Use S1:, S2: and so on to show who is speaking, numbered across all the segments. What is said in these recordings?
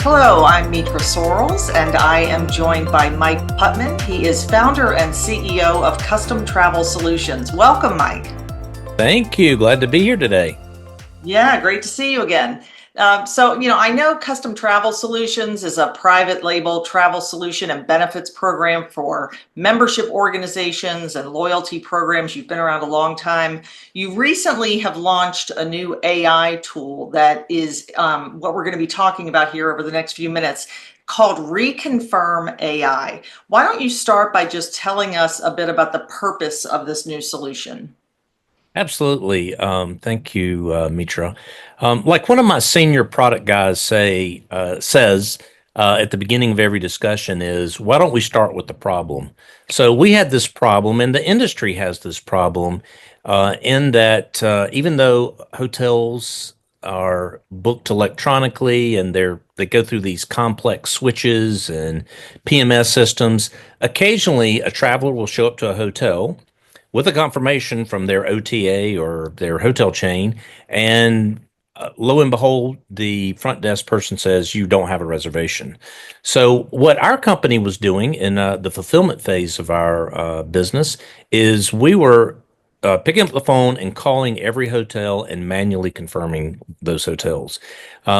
S1: Hello, I'm Mitra Sorrells, and I am joined by Mike Putman. He is founder and CEO of Custom Travel Solutions. Welcome, Mike.
S2: Thank you. Glad to be here today.
S1: Yeah, great to see you again. I know Custom Travel Solutions is a private label travel solution and benefits program for membership organizations and loyalty programs. You've been around a long time. You recently have launched a new AI tool that is what we're going to be talking about here over the next few minutes, called Reconfirm AI. Why don't you start by just telling us a bit about the purpose of this new solution?
S2: Absolutely. Thank you, Mitra. Like one of my senior product guys says at the beginning of every discussion is, why don't we start with the problem? So we had this problem, and the industry has this problem, in that even though hotels are booked electronically and they go through these complex switches and PMS systems, occasionally a traveler will show up to a hotel with a confirmation from their OTA or their hotel chain. And lo and behold, the front desk person says, you don't have a reservation. So, what our company was doing in the fulfillment phase of our business is we were picking up the phone and calling every hotel and manually confirming those hotels,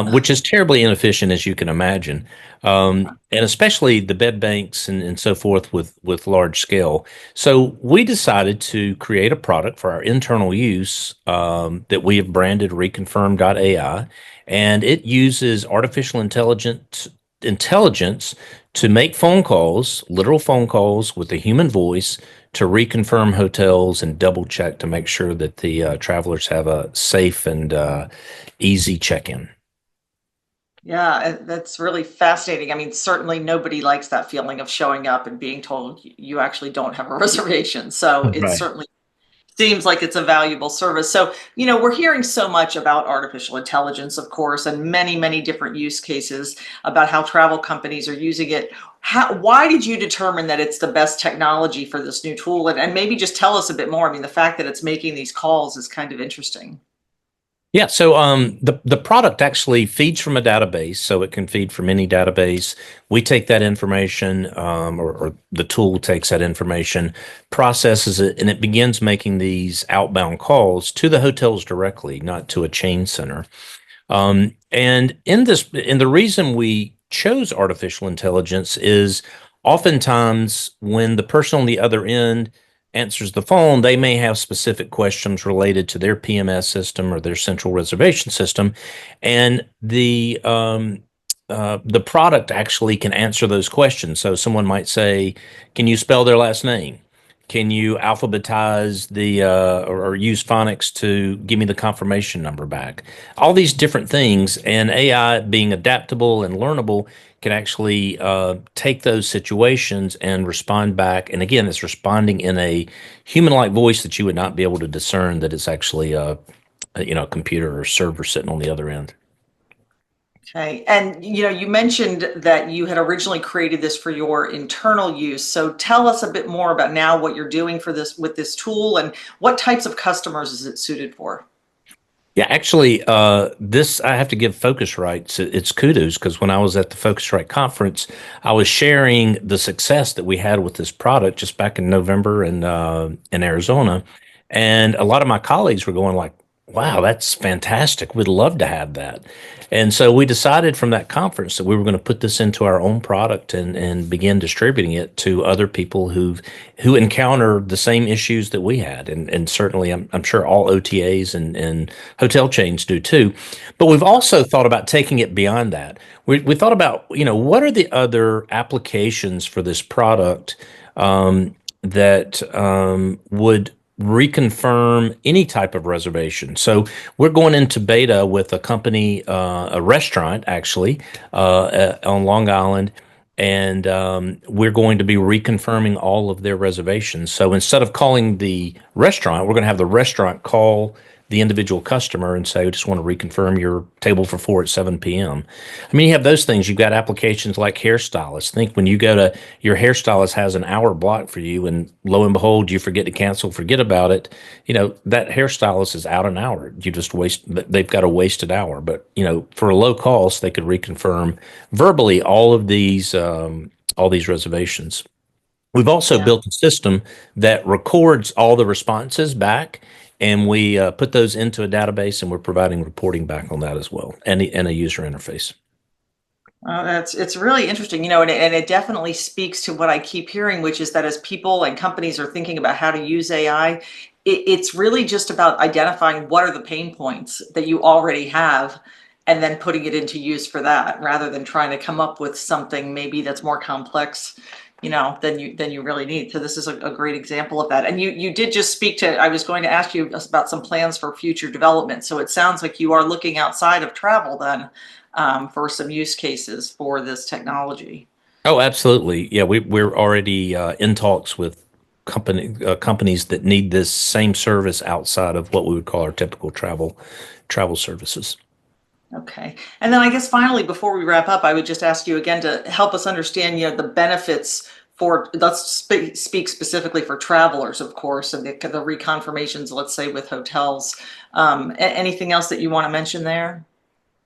S2: which is terribly inefficient, as you can imagine, and especially the bed banks and so forth with large scale. So we decided to create a product for our internal use that we have branded Reconfirm.ai, and it uses artificial intelligence to make phone calls, literal phone calls with a human voice to reconfirm hotels and double check to make sure that the travelers have a safe and easy check-in.
S1: Yeah, that's really fascinating. I mean, certainly nobody likes that feeling of showing up and being told you actually don't have a reservation. So it
S2: Right.
S1: certainly seems like it's a valuable service. So, we're hearing so much about artificial intelligence, of course, and many, many different use cases about how travel companies are using it. Why did you determine that it's the best technology for this new tool? And maybe just tell us a bit more. I mean, the fact that it's making these calls is kind of interesting.
S2: Yeah, so the product actually feeds from a database, so it can feed from any database. We take that information, or the tool takes that information, processes it, and it begins making these outbound calls to the hotels directly, not to a chain center. And the reason we chose artificial intelligence is oftentimes when the person on the other end answers the phone, they may have specific questions related to their PMS system or their central reservation system, and the product actually can answer those questions. So someone might say, "Can you spell their last name? Can you alphabetize or use phonics to give me the confirmation number back?" All these different things, and AI being adaptable and learnable can actually take those situations and respond back. And again, it's responding in a human-like voice that you would not be able to discern that it's actually a computer or server sitting on the other end.
S1: Okay. And you mentioned that you had originally created this for your internal use. So tell us a bit more about now what you're doing for this with this tool and what types of customers is it suited for?
S2: Yeah, actually, this I have to give Phocuswright its kudos, because when I was at the Phocuswright conference, I was sharing the success that we had with this product just back in November in Arizona, and a lot of my colleagues were going like, "Wow, that's fantastic! We'd love to have that." And so we decided from that conference that we were going to put this into our own product and begin distributing it to other people who encounter the same issues that we had, and certainly I'm sure all OTAs and hotel chains do too. But we've also thought about taking it beyond that. We thought about, what are the other applications for this product that would reconfirm any type of reservation. So we're going into beta with a company, a restaurant actually, on Long Island, and we're going to be reconfirming all of their reservations. So instead of calling the restaurant, we're going to have the restaurant call the individual customer and say, I just want to reconfirm your table for 4 at 7 p.m. I mean, you have those things. You've got applications like hairstylists. Think when you go to your hairstylist has an hour block for you, and lo and behold, you forget to cancel, forget about it. That hairstylist is out an hour. You just they've got a wasted hour. But, for a low cost, they could reconfirm verbally all these reservations. We've also
S1: Yeah.
S2: built a system that records all the responses back, and we put those into a database, and we're providing reporting back on that as well, and a user interface.
S1: It's really interesting, and it definitely speaks to what I keep hearing, which is that as people and companies are thinking about how to use AI, it's really just about identifying what are the pain points that you already have and then putting it into use for that, rather than trying to come up with something maybe that's more complex, than you really need. So this is a great example of that. And you did just speak to, I was going to ask you about some plans for future development. So it sounds like you are looking outside of travel then, for some use cases for this technology.
S2: Oh, absolutely. Yeah, we're already in talks with companies that need this same service outside of what we would call our typical travel services.
S1: Okay. And then I guess finally, before we wrap up, I would just ask you again to help us understand, the benefits for, let's speak specifically for travelers, of course, and the reconfirmations, let's say with hotels. Anything else that you want to mention there?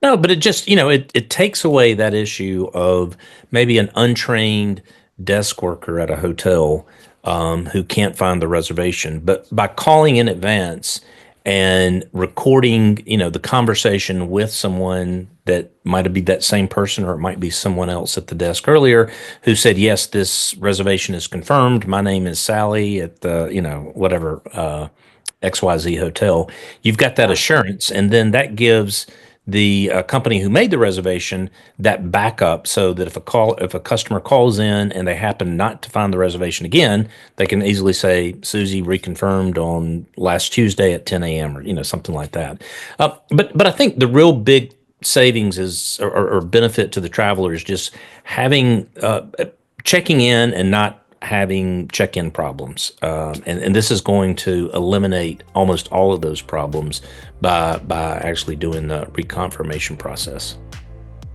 S2: No, but it just, it takes away that issue of maybe an untrained desk worker at a hotel who can't find the reservation. But by calling in advance and recording, the conversation with someone that might be that same person, or it might be someone else at the desk earlier who said, yes, this reservation is confirmed. My name is Sally at the, whatever, XYZ hotel. You've got that assurance, and then that gives the company who made the reservation that backup, so that if a customer calls in and they happen not to find the reservation again, they can easily say, Susie reconfirmed on last Tuesday at 10 a.m. or something like that. But I think the real big savings or benefit to the traveler is just having checking in and not having check-in problems, and this is going to eliminate almost all of those problems by actually doing the reconfirmation process.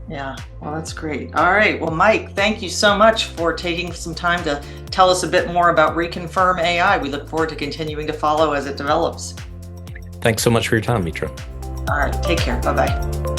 S1: Yeah, well, that's great. All right. Well, Mike, thank you so much for taking some time to tell us a bit more about Reconfirm AI. We look forward to continuing to follow as it develops.
S2: Thanks so much for your time, Mitra.
S1: All right. Take care. Bye-bye.